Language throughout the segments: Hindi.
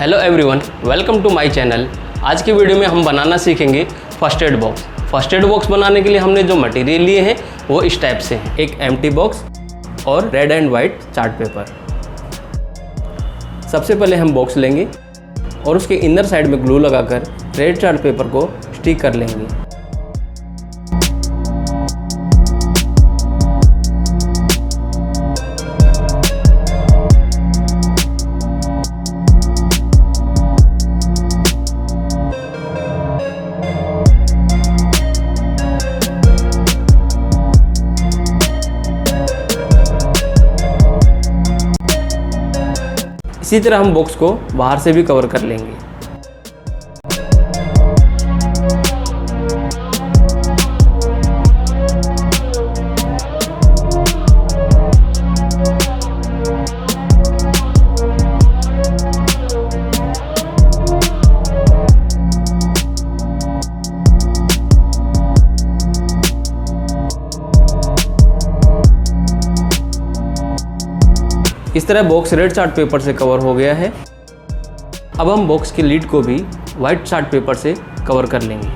Hello everyone, welcome to my channel. आज की वीडियो में हम बनाना सीखेंगे first aid box. First aid box बनाने के लिए हमने जो मटेरियल लिए हैं वो इस टाइप से हैं। एक एम्प्टी बॉक्स और red and white chart paper. सबसे पहले हम बॉक्स लेंगे और उसके इनर साइड में ग्लू लगाकर रेड चार्ट पेपर को स्टिक कर लेंगे। इसी तरह हम बॉक्स को बाहर से भी कवर कर लेंगे। इस तरह बॉक्स रेड चार्ट पेपर से कवर हो गया है। अब हम बॉक्स की लीड को भी वाइट चार्ट पेपर से कवर कर लेंगे।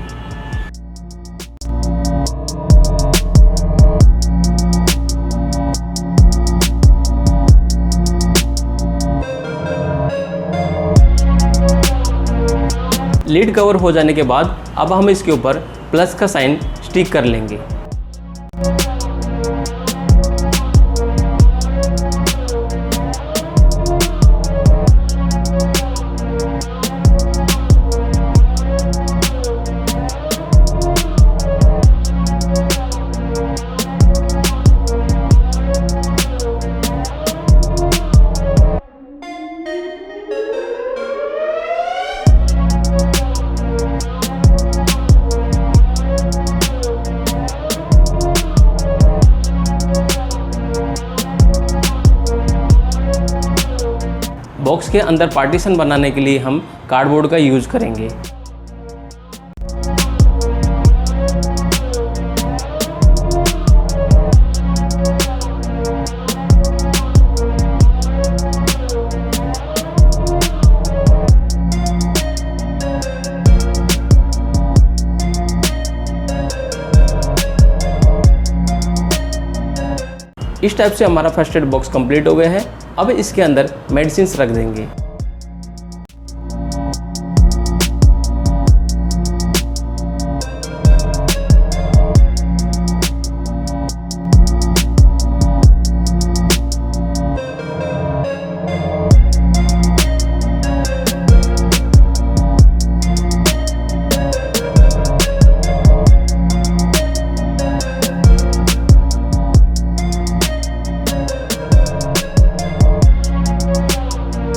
लीड कवर हो जाने के बाद अब हम इसके ऊपर प्लस का साइन स्टिक कर लेंगे। बॉक्स के अंदर पार्टीशन बनाने के लिए हम कार्डबोर्ड का यूज करेंगे। इस टाइप से हमारा फर्स्ट एड बॉक्स कंप्लीट हो गया है। अब इसके अंदर मेडिसिन्स रख देंगे।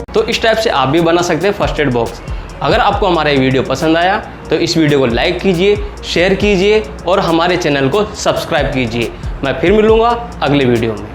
तो इस टाइप से आप भी बना सकते हैं फर्स्ट एड बॉक्स। अगर आपको हमारा ये वीडियो पसंद आया तो इस वीडियो को लाइक कीजिए, शेयर कीजिए और हमारे चैनल को सब्सक्राइब कीजिए। मैं फिर मिलूँगा अगले वीडियो में।